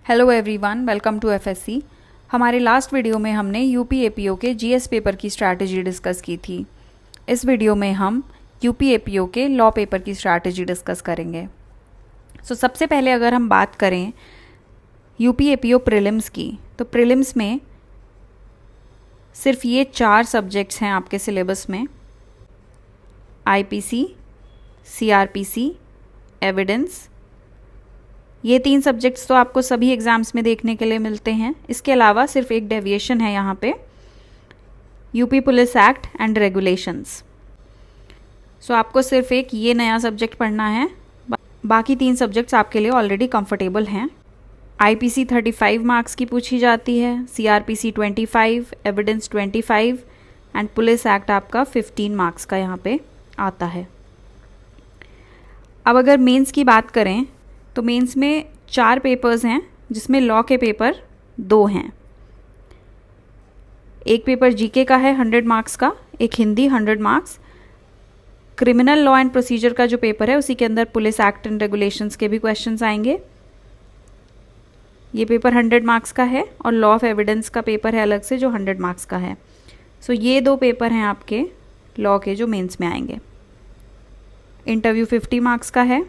Hello everyone, welcome to FSC. हमारे last video में हमने यूपी एपीओ के जीएस पेपर की स्ट्रैटेजी डिस्कस की थी। इस वीडियो में हम यूपी एपीओ के लॉ पेपर की स्ट्रैटेजी डिस्कस करेंगे। सबसे पहले अगर हम बात करें यूपी एपीओ प्रीलिम्स की, तो प्रीलिम्स में सिर्फ ये 4 सब्जेक्ट्स हैं आपके सिलेबस में: आईपीसी, सीआरपीसी, एविडेंस। ये 3 सब्जेक्ट्स तो आपको सभी एग्ज़ाम्स में देखने के लिए मिलते हैं। इसके अलावा सिर्फ एक डेविएशन है यहाँ पे, UP police act and regulations. आपको सिर्फ एक ये नया सब्जेक्ट पढ़ना है, बाकी 3 सब्जेक्ट्स आपके लिए ऑलरेडी कंफर्टेबल हैं। आईपीसी 35 मार्क्स की पूछी जाती है, CrPC 25, evidence 25 and police act आपका 15 मार्क्स का यहाँ पे आता है। अब अगर मेंस की बात करें तो मेंस में 4 पेपर्स हैं, जिसमें लॉ के पेपर 2 हैं। एक पेपर जीके का है 100 मार्क्स का, एक Hindi 100 marks. Criminal law and procedure का जो पेपर है उसी के अंदर पुलिस एक्ट एंड रेगुलेशंस के भी क्वेश्चंस आएंगे। ये पेपर 100 मार्क्स का है और लॉ ऑफ एविडेंस का पेपर है अलग से जो 100 मार्क्स का है। ये 2 पेपर हैं आपके लॉ के जो मेंस में आएंगे। इंटरव्यू 50 मार्क्स का है।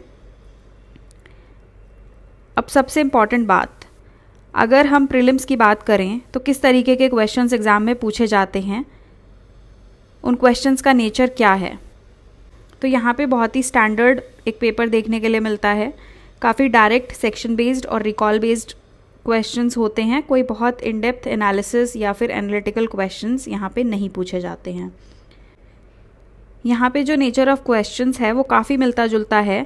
अब सबसे इम्पॉर्टेंट बात, अगर हम प्रीलिम्स की बात करें तो किस तरीके के क्वेश्चंस एग्ज़ाम में पूछे जाते हैं, उन क्वेश्चंस का नेचर क्या है। तो यहाँ पे बहुत ही स्टैंडर्ड एक पेपर देखने के लिए मिलता है। काफ़ी डायरेक्ट सेक्शन बेस्ड और रिकॉल बेस्ड क्वेश्चंस होते हैं। कोई बहुत इन डेप्थ एनालिसिस या फिर एनालिटिकल क्वेश्चंस यहाँ पे नहीं पूछे जाते हैं। यहाँ पे जो नेचर ऑफ क्वेश्चंस है वो काफ़ी मिलता जुलता है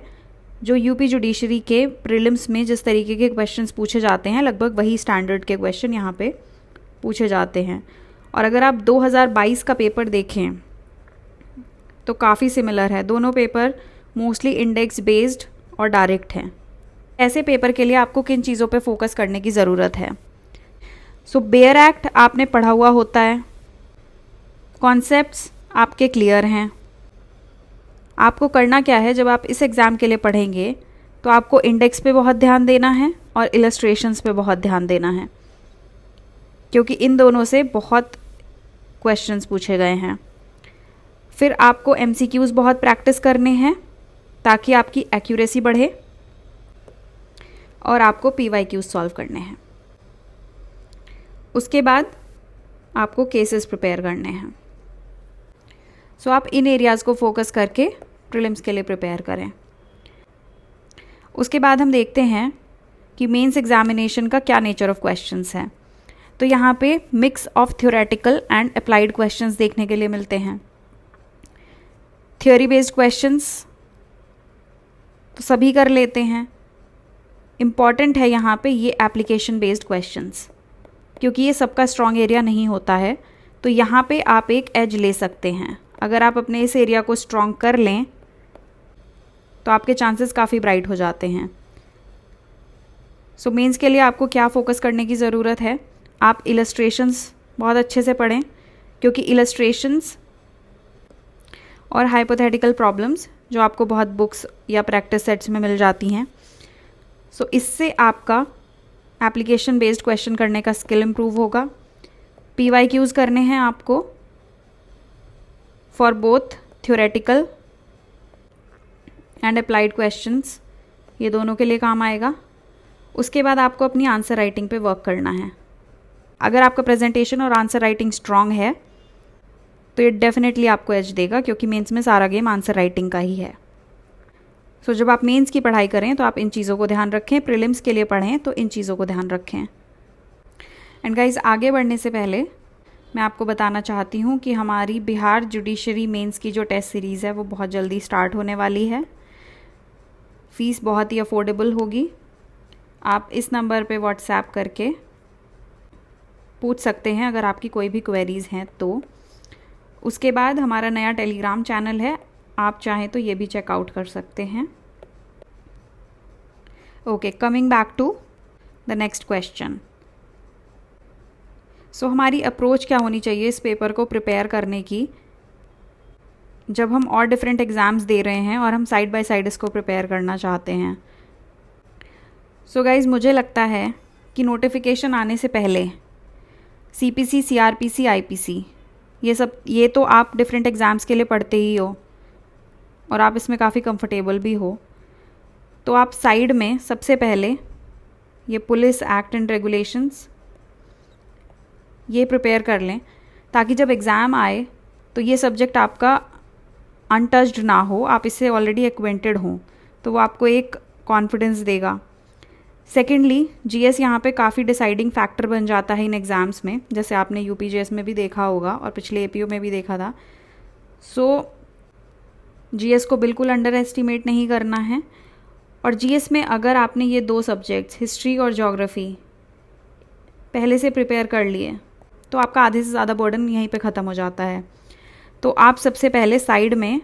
जो यूपी जुडिशरी के प्रीलिम्स में जिस तरीके के क्वेश्चंस पूछे जाते हैं, लगभग वही स्टैंडर्ड के क्वेश्चन यहाँ पे पूछे जाते हैं। और अगर आप 2022 का पेपर देखें तो काफ़ी सिमिलर है। दोनों पेपर मोस्टली इंडेक्स बेस्ड और डायरेक्ट हैं। ऐसे पेपर के लिए आपको किन चीज़ों पे फोकस करने की ज़रूरत है? बेयर एक्ट आपने पढ़ा हुआ होता है, कॉन्सेप्ट्स आपके क्लियर हैं। आपको करना क्या है, जब आप इस एग्ज़ाम के लिए पढ़ेंगे तो आपको इंडेक्स पे बहुत ध्यान देना है और इलस्ट्रेशंस पे बहुत ध्यान देना है, क्योंकि इन दोनों से बहुत क्वेश्चंस पूछे गए हैं। फिर आपको एमसीक्यूज़ बहुत प्रैक्टिस करने हैं ताकि आपकी एक्यूरेसी बढ़े, और आपको पीवाईक्यूज़ सॉल्व करने हैं। उसके बाद आपको केसेस प्रिपेयर करने हैं। आप इन एरियाज़ को फोकस करके प्रीलिम्स के लिए प्रिपेयर करें। उसके बाद हम देखते हैं कि मेंस एग्जामिनेशन का क्या नेचर ऑफ क्वेश्चंस है। तो यहाँ पे mix of theoretical and applied questions देखने के लिए मिलते हैं। थ्योरी बेस्ड क्वेश्चंस तो सभी कर लेते हैं। इम्पॉर्टेंट है यहाँ पे ये एप्लीकेशन बेस्ड क्वेश्चंस, क्योंकि ये सबका स्ट्रॉन्ग एरिया नहीं होता है। तो यहाँ पे आप एक एज ले सकते हैं। अगर आप अपने इस एरिया को स्ट्रॉन्ग कर लें तो आपके चांसेस काफ़ी ब्राइट हो जाते हैं। मेंस के लिए आपको क्या फोकस करने की ज़रूरत है? आप इलस्ट्रेशंस बहुत अच्छे से पढ़ें, क्योंकि इलस्ट्रेशंस और हाइपोथेटिकल प्रॉब्लम्स जो आपको बहुत बुक्स या प्रैक्टिस सेट्स में मिल जाती हैं, इससे आपका एप्लीकेशन बेस्ड क्वेश्चन करने का स्किल इम्प्रूव होगा। पीवाईक्यूज़ करने हैं आपको for both theoretical and applied questions, ये दोनों के लिए काम आएगा। उसके बाद आपको अपनी आंसर राइटिंग पे वर्क करना है। अगर आपका प्रेजेंटेशन और आंसर राइटिंग स्ट्रांग है तो ये डेफिनेटली आपको एज देगा, क्योंकि मेंस में सारा गेम आंसर राइटिंग का ही है। जब आप मेंस की पढ़ाई करें तो आप इन चीज़ों को ध्यान रखें, प्रीलिम्स के लिए पढ़ें तो इन चीज़ों को ध्यान रखें। एंड गाइज, आगे बढ़ने से पहले मैं आपको बताना चाहती हूँ कि हमारी बिहार जुडिशरी मेंस की जो टेस्ट सीरीज़ है वो बहुत जल्दी स्टार्ट होने वाली है। फ़ीस बहुत ही अफोर्डेबल होगी। आप इस नंबर पे व्हाट्सएप करके पूछ सकते हैं अगर आपकी कोई भी क्वेरीज़ हैं तो। उसके बाद हमारा नया टेलीग्राम चैनल है, आप चाहें तो ये भी चेकआउट कर सकते हैं। Okay, coming back to the next question. हमारी अप्रोच क्या होनी चाहिए इस पेपर को प्रिपेयर करने की, जब हम और डिफरेंट एग्ज़ाम्स दे रहे हैं और हम साइड बाय साइड इसको प्रिपेयर करना चाहते हैं। गाइज़, मुझे लगता है कि नोटिफिकेशन आने से पहले CPC, CRPC, IPC ये तो आप डिफरेंट एग्ज़ाम्स के लिए पढ़ते ही हो और आप इसमें काफ़ी कंफर्टेबल भी हो, तो आप साइड में सबसे पहले ये पुलिस एक्ट एंड रेगुलेशंस ये प्रिपेयर कर लें, ताकि जब एग्ज़ाम आए तो ये सब्जेक्ट आपका अनटच्ड ना हो, आप इससे ऑलरेडी एक्वेंटेड हों, तो वो आपको एक कॉन्फिडेंस देगा। सेकेंडली, GS यहाँ पे काफ़ी डिसाइडिंग फैक्टर बन जाता है इन एग्ज़ाम्स में, जैसे आपने UPGS में भी देखा होगा और पिछले APO में भी देखा था। GS को बिल्कुल अंडर एस्टिमेट नहीं करना है। और GS में अगर आपने ये 2 सब्जेक्ट्स हिस्ट्री और ज्योग्राफी पहले से प्रिपेयर कर लिए तो आपका आधे से ज़्यादा बर्डन यहीं पे ख़त्म हो जाता है। तो आप सबसे पहले साइड में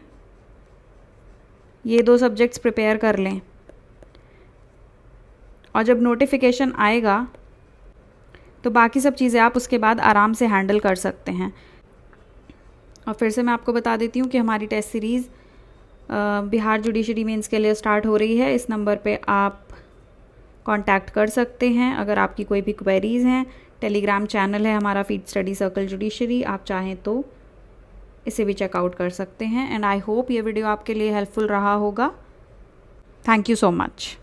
ये 2 सब्जेक्ट्स प्रिपेयर कर लें, और जब नोटिफिकेशन आएगा तो बाकी सब चीज़ें आप उसके बाद आराम से हैंडल कर सकते हैं। और फिर से मैं आपको बता देती हूँ कि हमारी test series Bihar judiciary mains के लिए स्टार्ट हो रही है। इस नंबर पे आप कांटेक्ट कर सकते हैं अगर आपकी कोई भी क्वेरीज़ हैं। टेलीग्राम चैनल है हमारा फीड स्टडी सर्कल जुडिशरी, आप चाहें तो इसे भी चेकआउट कर सकते हैं। एंड आई होप ये वीडियो आपके लिए हेल्पफुल रहा होगा। Thank you so much.